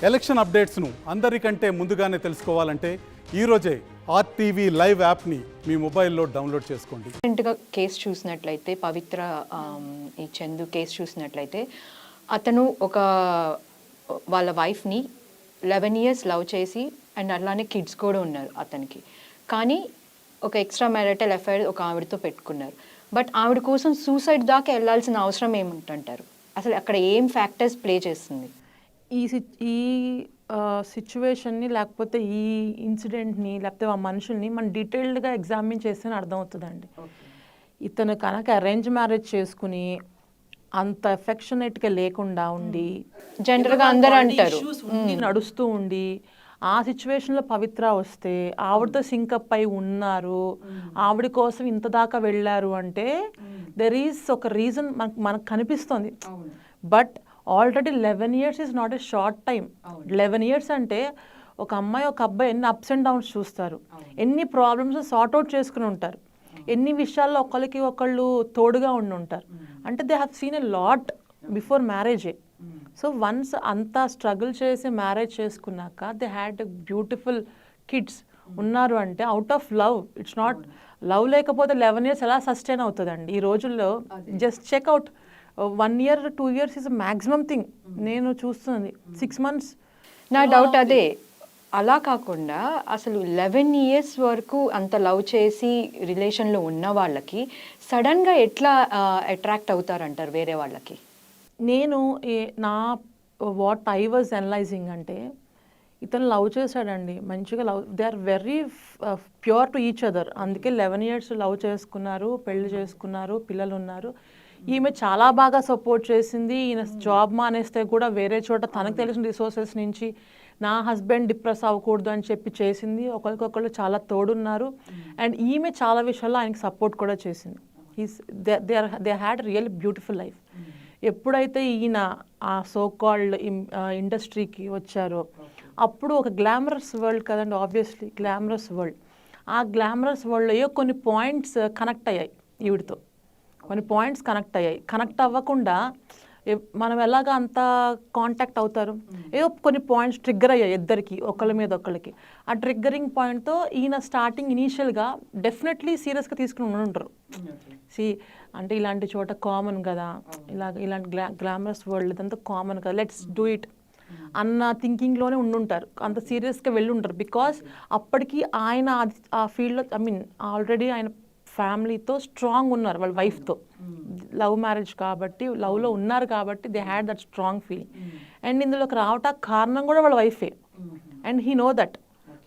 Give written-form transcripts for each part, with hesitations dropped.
Election అప్డేట్స్ను అందరికంటే ముందుగానే తెలుసుకోవాలంటే ఈరోజే ఆర్టీవీ లైవ్ యాప్ని మీ మొబైల్లో డౌన్లోడ్ చేసుకోండి. రీసెంట్గా కేసు చూసినట్లయితే పవిత్ర ఈ చందు కేసు చూసినట్లయితే అతను వాళ్ళ వైఫ్ని 11 years లవ్ చేసి అండ్ అలానే కిడ్స్ కూడా ఉన్నారు అతనికి. కానీ ఒక ఎక్స్ట్రా మ్యారిటల్ అఫైర్ ఒక ఆవిడతో పెట్టుకున్నారు. బట్ ఆవిడ కోసం సూసైడ్ దాకా వెళ్ళాల్సిన అవసరం ఏముంటుంటారు? అసలు అక్కడ ఏం ఫ్యాక్టర్స్ ప్లే చేస్తుంది? ఈ సిచ్యువేషన్ని లేకపోతే ఈ ఇన్సిడెంట్ని లేకపోతే ఆ మనుషుల్ని మనం డీటెయిల్డ్గా ఎగ్జామిన్ చేస్తేనే అర్థమవుతుందండి. ఇతను కనుక అరేంజ్ మ్యారేజ్ చేసుకుని అంత ఎఫెక్షనేట్గా లేకుండా ఉండి జనరల్గా అందరూ అంటారు నడుస్తూ ఉండి ఆ సిచ్యువేషన్లో పవిత్ర వస్తే ఆవిడతో సింకప్ అయి ఉన్నారు, ఆవిడ కోసం ఇంత దాకా వెళ్ళారు అంటే దెర్ ఈజ్ ఒక రీజన్ మనకు కనిపిస్తుంది. But already 11 years is not a short time. 11 years అంటే ఒక అమ్మాయి ఒక అబ్బాయి ఎన్ని అప్స్ అండ్ డౌన్స్ చూస్తారు, ఎన్ని ప్రాబ్లమ్స్ సార్ట్అవుట్ చేసుకుని ఉంటారు, ఎన్ని విషయాల్లో ఒకరికి ఒకళ్ళు తోడుగా ఉండి ఉంటారు. అంటే they have seen a lot before మ్యారేజే. సో వన్స్ అంతా స్ట్రగుల్ చేసి మ్యారేజ్ చేసుకున్నాక దే హ్యాడ్ బ్యూటిఫుల్ కిడ్స్ ఉన్నారు అంటే out of love. It's not love. లేకపోతే 11 years ఎలా సస్టైన్ అవుతుందండి ఈ రోజుల్లో? Just check out 1 year 2 years is maximum thing నేను చూస్తుంది. 6 months. నా డౌట్ అదే. అలా కాకుండా అసలు 11 years వరకు అంత లవ్ చేసి రిలేషన్లో ఉన్న వాళ్ళకి సడన్గా ఎట్లా అట్రాక్ట్ అవుతారంటారు వేరే వాళ్ళకి? నేను వాట్ ఐ వాజ్ అనలైజింగ్ అంటే ఇతను లవ్ చేశాడండి, మంచిగా love, they are very pure to each other. అందుకే 11 years లవ్ చేసుకున్నారు, పెళ్లి చేసుకున్నారు, పిల్లలు ఉన్నారు. ఈమె చాలా బాగా సపోర్ట్ చేసింది. ఈయన జాబ్ మానేస్తే కూడా వేరే చోట తనకు తెలిసిన రిసోర్సెస్ నుంచి నా హస్బెండ్ డిప్రెస్ అవ్వకూడదు అని చెప్పి చేసింది. ఒకరికొకళ్ళు చాలా తోడున్నారు. అండ్ ఈమె చాలా విషయాల్లో ఆయనకి సపోర్ట్ కూడా చేసింది. They had real beautiful life. ఎప్పుడైతే ఈయన ఆ సో కాల్డ్ ఇండస్ట్రీకి వచ్చారో అప్పుడు ఒక గ్లామరస్ వరల్డ్ కదండి, ఆబ్వియస్లీ గ్లామరస్ వరల్డ్. ఆ గ్లామరస్ వరల్డ్లో కొన్ని పాయింట్స్ కనెక్ట్ అయ్యాయి ఈవిడితో. కొన్ని పాయింట్స్ కనెక్ట్ అయ్యాయి. కనెక్ట్ అవ్వకుండా మనం ఎలాగ అంత కాంటాక్ట్ అవుతారు? ఏదో కొన్ని పాయింట్స్ ట్రిగ్గర్ అయ్యాయి ఇద్దరికి, ఒకళ్ళ మీద ఒకళ్ళకి. ఆ ట్రిగ్గరింగ్ పాయింట్తో ఈయన స్టార్టింగ్ ఇనీషియల్గా డెఫినెట్లీ సీరియస్గా తీసుకుని ఉంటారు. అంటే ఇలాంటి చోట కామన్ కదా, ఇలాంటి గ్లామరస్ వరల్డ్ ఇదంతా కామన్ కదా, లెట్స్ డూ ఇట్ అన్న థింకింగ్లోనే ఉండుంటారు. అంత సీరియస్గా వెళ్ళి ఉంటారు. బికాస్ అప్పటికి ఆయన ఆ ఫీల్డ్లో ఆల్రెడీ ఆయన ఫ్యామిలీతో స్ట్రాంగ్ ఉన్నారు, వాళ్ళ వైఫ్తో. లవ్ మ్యారేజ్ కాబట్టి లవ్లో ఉన్నారు కాబట్టి they had that strong feeling. And ఇందులోకి రావటానికి కారణం కూడా వాళ్ళ వైఫే. And he know that.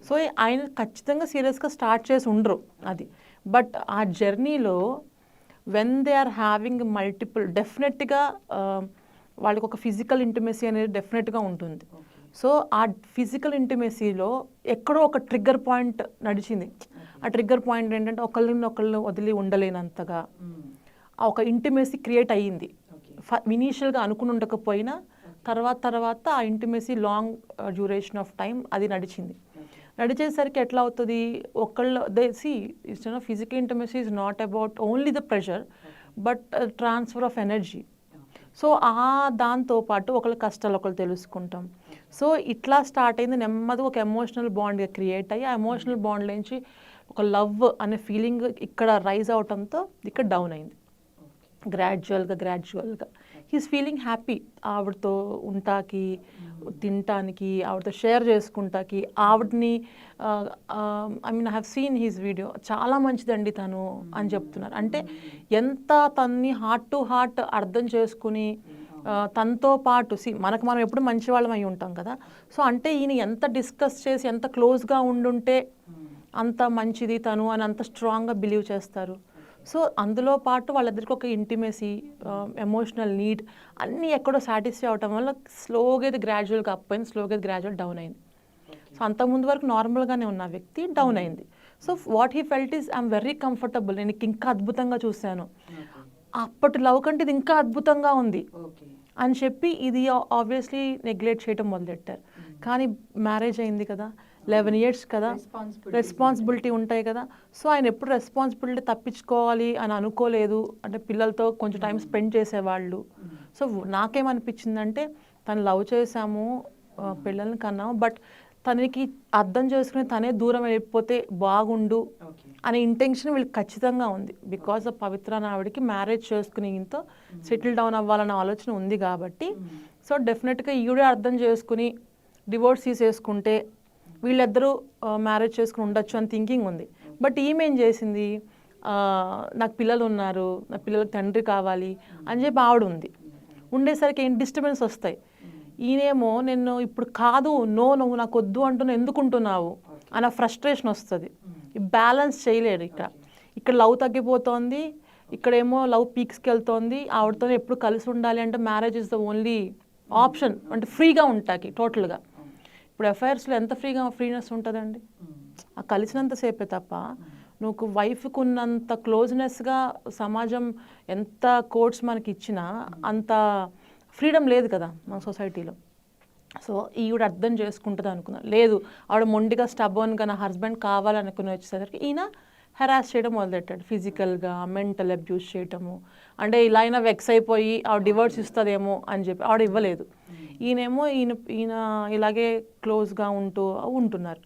So ఆయన ఖచ్చితంగా సీరియస్గా స్టార్ట్ చేసి ఉండరు అది. బట్ ఆ జర్నీలో when they are having multiple, డెఫినెట్గా వాళ్ళకి ఒక ఫిజికల్ ఇంటిమసీ అనేది డెఫినెట్గా ఉంటుంది. సో ఆ ఫిజికల్ ఇంటిమసీలో ఎక్కడో ఒక ట్రిగ్గర్ పాయింట్ నడిచింది. ఆ ట్రిగ్గర్ పాయింట్ ఏంటంటే ఒకళ్ళు వదిలి ఉండలేనంతగా ఒక ఇంటిమసీ క్రియేట్ అయ్యింది. ఇనీషియల్గా అనుకుని ఉండకపోయినా తర్వాత ఆ intimacy long duration of time అది నడిచింది. నడిచేసరికి ఎట్లా అవుతుంది? Physical intimacy is not about only the pressure but transfer of energy. So దాంతోపాటు ఒకళ్ళ కష్టాలు ఒకళ్ళు తెలుసుకుంటాం. సో ఇట్లా స్టార్ట్ అయింది నెమ్మదిగా ఒక ఎమోషనల్ బాండ్గా క్రియేట్ అయ్యి ఆ ఎమోషనల్ బాండ్ నుంచి ఒక లవ్ అనే ఫీలింగ్ ఇక్కడ రైజ్ అవటంతో ఇక్కడ డౌన్ అయింది. గ్రాడ్యువల్గా హీస్ ఫీలింగ్ హ్యాపీ. ఆవిడతో ఉంటాకి, తినటానికి, ఆవిడతో షేర్ చేసుకుంటాకి, ఆవిడని I have seen he's video, చాలా మంచిదండి తను అని చెప్తున్నారు. అంటే ఎంత తన్ని హార్ట్ టు హార్ట్ అర్థం చేసుకుని తనతో పాటు మనం ఎప్పుడు మంచి వాళ్ళం అయి ఉంటాం కదా. సో అంటే ఈయన ఎంత డిస్కస్ చేసి ఎంత క్లోజ్గా ఉండుంటే అంత మంచిది తను అని అంత స్ట్రాంగ్గా బిలీవ్ చేస్తారు. సో అందులో పాటు వాళ్ళిద్దరికి ఒక ఇంటిమసీ, ఎమోషనల్ నీడ్ అన్నీ ఎక్కడో సాటిస్ఫై అవటం వల్ల స్లోగా ఇది గ్రాడ్యువల్గా అప్ అయింది, స్లోగా ఇది గ్రాడ్యువల్ డౌన్ అయింది. సో అంతకుముందు వరకు నార్మల్గానే ఉన్న వ్యక్తి డౌన్ అయింది. So what he felt is I'm very comfortable, నేను ఇంకా అద్భుతంగా చూశాను, అప్పటి లవ్ కంటే ఇది ఇంకా అద్భుతంగా ఉంది అని చెప్పి ఇది ఆబ్వియస్లీ నెగ్లెక్ట్ చేయడం మొదలెట్టారు. కానీ మ్యారేజ్ అయింది కదా, 11 years కదా, రెస్పాన్సిబిలిటీ ఉంటాయి కదా. సో ఆయన ఎప్పుడు రెస్పాన్సిబిలిటీ తప్పించుకోవాలి అని అనుకోలేదు. అంటే పిల్లలతో కొంచెం టైం స్పెండ్ చేసేవాళ్ళు. సో నాకేమనిపించిందంటే తను లవ్ చేశాము, పిల్లల్ని కన్నాము. బట్ తనకి అర్థం చేసుకుని తనే దూరం వెళ్ళిపోతే బాగుండు అనే ఇంటెన్షన్ వీళ్ళకి ఖచ్చితంగా ఉంది. బికాస్ ఆఫ్ పవిత్ర అనే ఆవిడకి మ్యారేజ్ చేసుకుని ఈయనతో సెటిల్ డౌన్ అవ్వాలన్న ఆలోచన ఉంది కాబట్టి సో డెఫినెట్గా ఈవిడే అర్థం చేసుకుని డివోర్స్ తీసేసుకుంటే వీళ్ళిద్దరూ మ్యారేజ్ చేసుకుని ఉండొచ్చు అని థింకింగ్ ఉంది. బట్ ఈమె ఏం చేసింది, నాకు పిల్లలు ఉన్నారు, నా పిల్లలకు తండ్రి కావాలి అని చెప్పి ఆవిడ ఉంది. ఉండేసరికి ఏంటి డిస్టర్బెన్స్ వస్తాయి. ఈయనేమో నేను ఇప్పుడు కాదు, నువ్వు నాకు వద్దు అంటున్నావు, ఎందుకుంటున్నావు అన్న ఫ్రస్ట్రేషన్ వస్తుంది. బ్యాలెన్స్ చేయలేడు. ఇక్కడ లవ్ తగ్గిపోతుంది, ఇక్కడేమో లవ్ పీక్స్కి వెళ్తోంది. ఆవిడతో ఎప్పుడు కలిసి ఉండాలి అంటే marriage is the only option, అంటే ఫ్రీగా ఉంటాకి టోటల్గా. ఇప్పుడు ఎఫ్ఐఆర్స్లో ఎంత ఫ్రీనెస్ ఉంటుందండి, ఆ కలిసినంతసేపే తప్ప నువ్వు వైఫ్కు ఉన్నంత క్లోజ్నెస్గా సమాజం ఎంత కోర్ట్స్ మనకి ఇచ్చినా అంత ఫ్రీడమ్ లేదు కదా మన సొసైటీలో. సో ఈవిడ అర్థం చేసుకుంటుంది అనుకున్నాను. లేదు, ఆవిడ మొండిగా స్టబర్న్గా నా హస్బెండ్ కావాలనుకుని వచ్చేసరికి ఈయన హెరాస్ చేయడం మొదలెట్టాడు. ఫిజికల్గా మెంటల్ అబ్యూస్ చేయటము. అంటే ఇలా అయినా వెక్స్ అయిపోయి ఆవిడ డివోర్స్ ఇస్తుందేమో అని చెప్పి ఆవిడ ఇవ్వలేదు. ఈయనేమో ఈయన ఇలాగే క్లోజ్గా ఉంటున్నారు.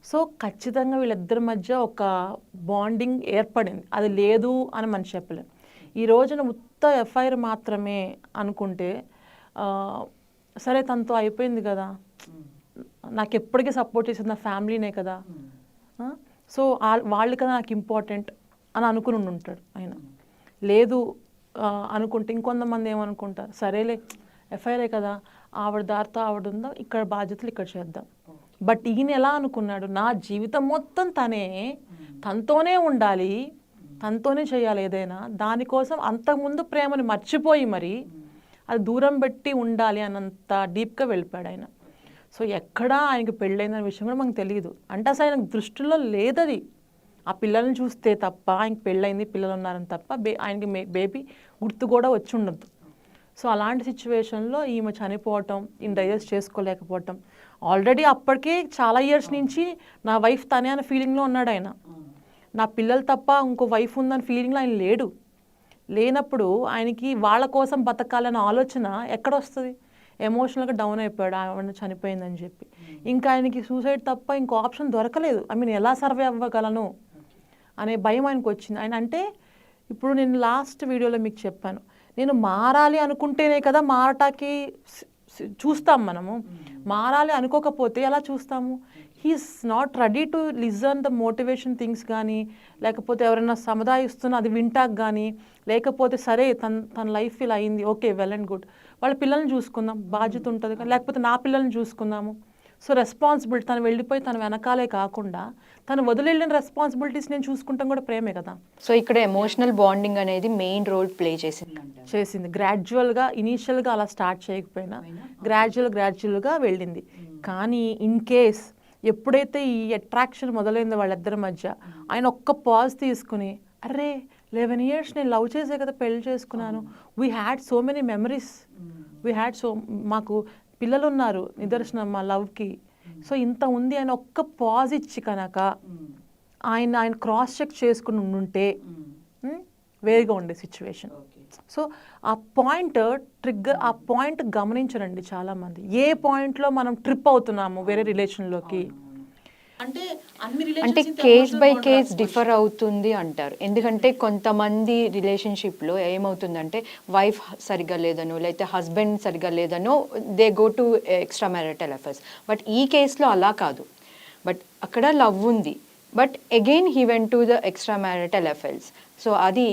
సో ఖచ్చితంగా వీళ్ళిద్దరి మధ్య ఒక బాండింగ్ ఏర్పడింది. అది లేదు అని మనం చెప్పలేం. ఈ రోజున ఉత్త ఎఫ్ఐఆర్ మాత్రమే అనుకుంటే సరే తనతో అయిపోయింది కదా, నాకు ఎప్పటికీ సపోర్ట్ చేసేది నా ఫ్యామిలీనే కదా, సో వాళ్ళు కదా నాకు ఇంపార్టెంట్ అని అనుకుని ఉంటాడు ఆయన. లేదు అనుకుంటే ఇంకొంతమంది ఏమనుకుంటారు, సరేలే ఎఫ్ఐఆరే కదా, ఆవిడ దారితో ఆవిడ ఉందా, ఇక్కడ బాధ్యతలు ఇక్కడ చేద్దాం. బట్ ఈయన ఎలా అనుకున్నాడు, నా జీవితం మొత్తం తనతోనే ఉండాలి, తనతోనే చేయాలి ఏదైనా, దానికోసం అంతకుముందు ప్రేమని మర్చిపోయి మరి అది దూరం పెట్టి ఉండాలి అన్నంత డీప్గా వెళ్ళిపోయాడు ఆయన. సో ఎక్కడా ఆయనకి పెళ్ళైన విషయం కూడా మనకు తెలియదు. అంటే అసలు ఆయన దృష్టిలో లేదది. ఆ పిల్లల్ని చూస్తే తప్ప, ఆయనకి పెళ్ళైంది, పిల్లలు ఉన్నారని తప్ప ఆయనకి బేబీ గుర్తు కూడా వచ్చి ఉండదు. సో అలాంటి సిచ్యువేషన్లో ఈమె చనిపోవటం, ఈయన డైజెస్ట్ చేసుకోలేకపోవటం, ఆల్రెడీ అప్పటికే చాలా ఇయర్స్ నుంచి నా వైఫ్ తనే అనే ఫీలింగ్లో ఉన్నాడు ఆయన. నా పిల్లలు తప్ప ఇంకో వైఫ్ ఉందని ఫీలింగ్లో ఆయన లేడు. లేనప్పుడు ఆయనకి వాళ్ళ కోసం బతకాలన్న ఆలోచన ఎక్కడొస్తుంది? ఎమోషనల్గా డౌన్ అయిపోయాడు ఆవిడ చనిపోయిందని చెప్పి. ఇంకా ఆయనకి సూసైడ్ తప్ప ఇంకో ఆప్షన్ దొరకలేదు. ఎలా సర్వే అవ్వగలను అనే భయం ఆయనకు వచ్చింది. ఆయన అంటే ఇప్పుడు నేను లాస్ట్ వీడియోలో మీకు చెప్పాను, నేను మారాలి అనుకుంటేనే కదా మారటానికి చూస్తాం మనము. మారాలి అనుకోకపోతే ఎలా చూస్తాము? He is not ready to listen the motivation things కానీ, లేకపోతే ఎవరైనా సముదాయిస్తున్న అది వింటాక కానీ, లేకపోతే సరే తన లైఫ్ ఇలా అయింది, ఓకే వెల్ అండ్ గుడ్, వాళ్ళ పిల్లల్ని చూసుకుందాం, బాధ్యత ఉంటుంది కానీ, లేకపోతే నా పిల్లల్ని చూసుకుందాము. సో రెస్పాన్సిబిలిటీ, తను వెళ్ళిపోయి తన వెనకాలే కాకుండా తను వదిలేళ్ళిన రెస్పాన్సిబిలిటీస్ నేను చూసుకుంటాం కూడా ప్రేమే కదా. సో ఇక్కడ ఎమోషనల్ బాండింగ్ అనేది మెయిన్ రోల్ ప్లే చేసింది. గ్రాడ్యువల్గా, ఇనీషియల్గా అలా స్టార్ట్ చేయకపోయినా గ్రాడ్యువల్గా వెళ్ళింది. కానీ ఇన్ కేస్ ఎప్పుడైతే ఈ అట్రాక్షన్ మొదలైందో వాళ్ళిద్దరి మధ్య, ఆయన ఒక్క పాజ్ తీసుకుని, అరే 11 years నేను లవ్ చేసే కదా పెళ్లి చేసుకున్నాను, we had so many memories, మాకు పిల్లలు ఉన్నారు, నిదర్శనం మా లవ్కి, సో ఇంత ఉంది అని ఒక్క పాజ్ ఇచ్చి కనుక ఆయన క్రాస్ చెక్ చేసుకుని ఉంటే వేరుగా ఉండే సిచ్యువేషన్. సో ఆ పాయింట్ గమనించరండి చాలామంది. ఏ పాయింట్లో మనం ట్రిప్ అవుతున్నాము వేరే రిలేషన్లోకి అంటే కేస్ బై కేస్ డిఫర్ అవుతుంది అంటారు. ఎందుకంటే కొంతమంది రిలేషన్షిప్లో ఏమవుతుందంటే వైఫ్ సరిగ్గా లేదనో, లేకపోతే హస్బెండ్ సరిగ్గా లేదనో they go to extra marital affairs. But ఈ కేసులో అలా కాదు. బట్ అక్కడ లవ్ ఉంది, but again he went to the extra marital affairs. So అది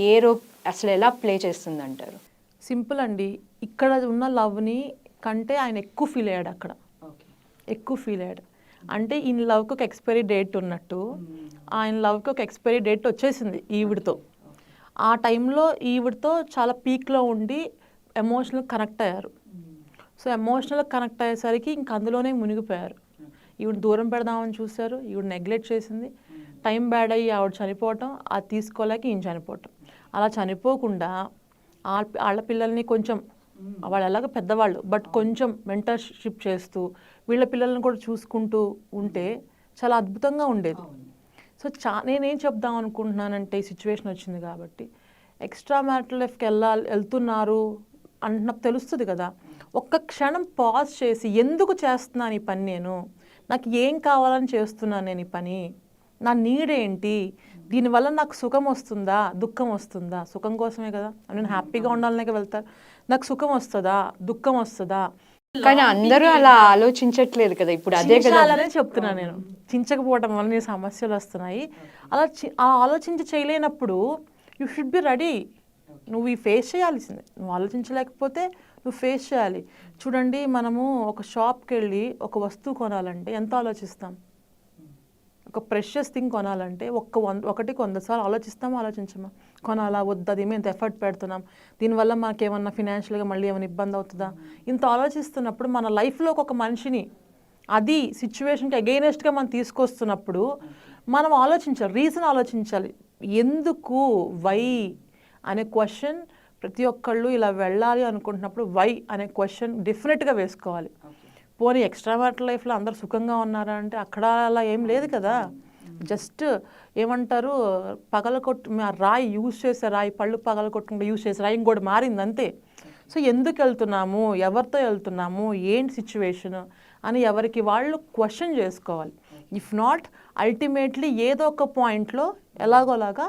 అసలు ఎలా ప్లే చేస్తుంది అంటారు? సింపుల్ అండి. ఇక్కడ ఉన్న లవ్ని కంటే ఆయన ఎక్కువ ఫీల్ అయ్యాడు. అక్కడ ఎక్కువ ఫీల్ అయ్యాడు. అంటే ఈయన లవ్కి ఒక ఎక్స్పైరీ డేట్ ఉన్నట్టు ఆయన లవ్కి ఒక ఎక్స్పైరీ డేట్ వచ్చేసింది ఈవిడతో. ఆ టైంలో ఈవిడతో చాలా పీక్లో ఉండి ఎమోషనల్ కనెక్ట్ అయ్యారు. సో ఎమోషనల్ కనెక్ట్ అయ్యేసరికి ఇంక అందులోనే మునిగిపోయారు. ఈవిడ దూరం పెడదామని చూశారు, ఈవిడ నెగ్లెక్ట్ చేసింది. టైం బ్యాడ్ అయ్యి ఆవిడ చనిపోవటం, అది తీసుకోలేక ఈయన చనిపోవటం. అలా చనిపోకుండా వాళ్ళ పిల్లల్ని కొంచెం, వాళ్ళు ఎలాగో పెద్దవాళ్ళు, బట్ కొంచెం మెంటర్షిప్ చేస్తూ వీళ్ళ పిల్లల్ని కూడా చూసుకుంటూ ఉంటే చాలా అద్భుతంగా ఉండేది. సో నేనేం చెప్దాం అనుకుంటున్నానంటే, ఈ సిచ్యువేషన్ వచ్చింది కాబట్టి ఎక్స్ట్రా మ్యారిటల్ లైఫ్కి వెళ్తున్నారు అంటున్నప్పుడు తెలుస్తుంది కదా. ఒక్క క్షణం పాజ్ చేసి ఎందుకు చేస్తున్నాను ఈ పని, నాకు ఏం కావాలని చేస్తున్నాను నేను ఈ పని, నా నీడ్ ఏంటి, దీనివల్ల నాకు సుఖం వస్తుందా దుఃఖం వస్తుందా, సుఖం కోసమే కదా, నేను హ్యాపీగా ఉండాలనే వెళ్తారు, నాకు సుఖం వస్తుందా దుఃఖం వస్తుందా. కానీ అందరూ అలా ఆలోచించట్లేదు కదా ఇప్పుడు, అదే కదా అలానే చెప్తున్నాను నేను. చించకపోవడం వల్ల నీ సమస్యలు వస్తున్నాయి. అలా ఆలోచించి చేయలేనప్పుడు యూ షుడ్ బి రెడీ. నువ్వు ఈ ఫేస్ చేయాల్సిందే. నువ్వు ఆలోచించలేకపోతే నువ్వు ఫేస్ చేయాలి. చూడండి, మనము ఒక షాప్కి వెళ్ళి ఒక వస్తువు కొనాలంటే ఎంత ఆలోచిస్తాం. ఒక ప్రెషియస్ థింగ్ కొనాలంటే ఒకటికి 100 సార్లు ఆలోచించమా, కొనాలా వద్దా, దీని మీద ఎఫర్ట్ పెడుతున్నాం, దీనివల్ల మనకేమన్నా ఫినాన్షియల్గా మళ్ళీ ఏమైనా ఇబ్బంది అవుతుందా, ఇంత ఆలోచిస్తున్నప్పుడు మన లైఫ్లోకి ఒక మనిషిని అది సిచ్యువేషన్కి అగెయినెస్ట్గా మనం తీసుకొస్తున్నప్పుడు మనం ఆలోచించాలి, రీజన్ ఆలోచించాలి. ఎందుకు, వై అనే క్వశ్చన్ ప్రతి ఒక్కళ్ళు ఇలా వెళ్ళాలి అనుకుంటున్నప్పుడు వై అనే క్వశ్చన్ డెఫినెట్గా వేసుకోవాలి. పోనీ ఎక్స్ట్రా మ్యారిటల్ లైఫ్లో అందరు సుఖంగా ఉన్నారా అంటే అక్కడ అలా ఏం లేదు కదా. జస్ట్ ఏమంటారు, రాయి యూజ్ చేసే రాయి, పళ్ళు పగలగొట్టుకుంటే యూజ్ చేసే రాయి ఇంకోటి మారింది అంతే. సో ఎందుకు వెళ్తున్నాము, ఎవరితో వెళ్తున్నాము, ఏంటి సిచ్యువేషన్ అని ఎవరికి వాళ్ళు క్వశ్చన్ చేసుకోవాలి. ఇఫ్ నాట్ అల్టిమేట్లీ ఏదో ఒక పాయింట్లో ఎలాగోలాగా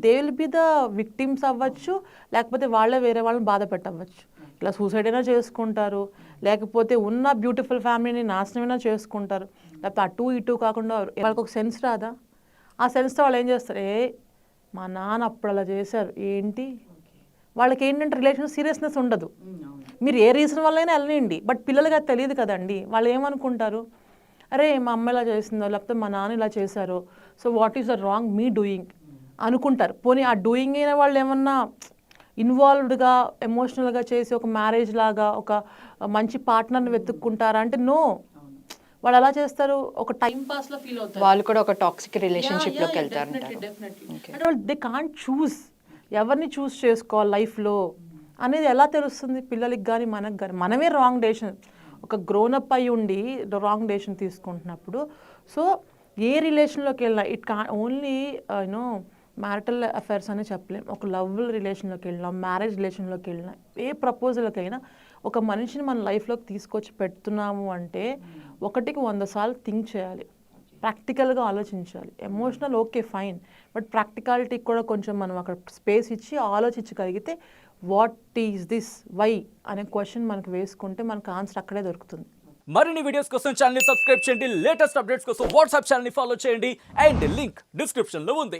they will be the victims అవ్వచ్చు, లేకపోతే వాళ్ళే వేరే వాళ్ళని బాధ పెట్టవచ్చు. ఇలా సూసైడ్ అయినా చేసుకుంటారు, లేకపోతే ఉన్న బ్యూటిఫుల్ ఫ్యామిలీని నాశనమైనా చేసుకుంటారు, లేకపోతే అటు ఇటు కాకుండా వాళ్ళకి ఒక సెన్స్ రాదా, ఆ సెన్స్తో వాళ్ళు ఏం చేస్తారు, మా నాన్న అప్పుడు అలా చేశారు ఏంటి. వాళ్ళకి ఏంటంటే రిలేషన్ సీరియస్నెస్ ఉండదు. మీరు ఏ రీజన్ వల్లైనా వెళ్ళండి, బట్ పిల్లలకి అది తెలియదు కదండి. వాళ్ళు ఏమనుకుంటారు, అరే మా అమ్మ ఇలా చేసిందో, లేకపోతే మా నాన్న ఇలా చేశారో, so what is the wrong me doing అనుకుంటారు. పోనీ ఆ డూయింగ్ అయిన వాళ్ళు ఏమన్నా ఇన్వాల్వ్డ్గా ఎమోషనల్గా చేసి ఒక మ్యారేజ్ లాగా ఒక మంచి పార్ట్నర్ని వెతుక్కుంటారా అంటే నో. వాళ్ళు అలా చేస్తారు, ఒక టైం పాస్లో ఫీల్ అవుతారు. వాళ్ళు కూడా ఒక టాక్సిక్ రిలేషన్షిప్లోకి వెళ్తారు. అంటే వాళ్ళు దే కాంట్ చూస్, ఎవరిని చూస్ చేసుకోవాలి లైఫ్లో అనేది ఎలా తెలుస్తుంది పిల్లలకి కానీ మనకు కానీ. మనమే రాంగ్ డెసిషన్, ఒక గ్రోనప్ అయి ఉండి రాంగ్ డెసిషన్ తీసుకుంటున్నప్పుడు. సో ఏ రిలేషన్లోకి వెళ్ళినా ఇట్ కా ఓన్లీ యూనో మ్యారిటల్ అఫైర్స్ అని చెప్పలేం. ఒక లవ్ రిలేషన్లోకి వెళ్ళినా, మ్యారేజ్ రిలేషన్లోకి వెళ్ళినా, ఏ ప్రపోజల్కి అయినా ఒక మనిషిని మన లైఫ్లోకి తీసుకొచ్చి పెడుతున్నాము అంటే 100కి 100 సార్లు థింక్ చేయాలి, ప్రాక్టికల్గా ఆలోచించాలి. ఎమోషనల్ ఓకే ఫైన్, బట్ ప్రాక్టికాలిటీకి కూడా కొంచెం మనం అక్కడ స్పేస్ ఇచ్చి ఆలోచించగలిగితే వాట్ ఈజ్ దిస్, వై అనే క్వశ్చన్ మనకు వేసుకుంటే మనకు ఆన్సర్ అక్కడే దొరుకుతుంది. మరిన్ని వీడియోస్ కోసం ఛానల్ ని సబ్స్క్రైబ్ చేయండి, లేటెస్ట్ అప్డేట్స్ కోసం వాట్సాప్ ఛానల్ ని ఫాలో చేయండి, అండ్ లింక్ డిస్క్రిప్షన్ లో ఉంది.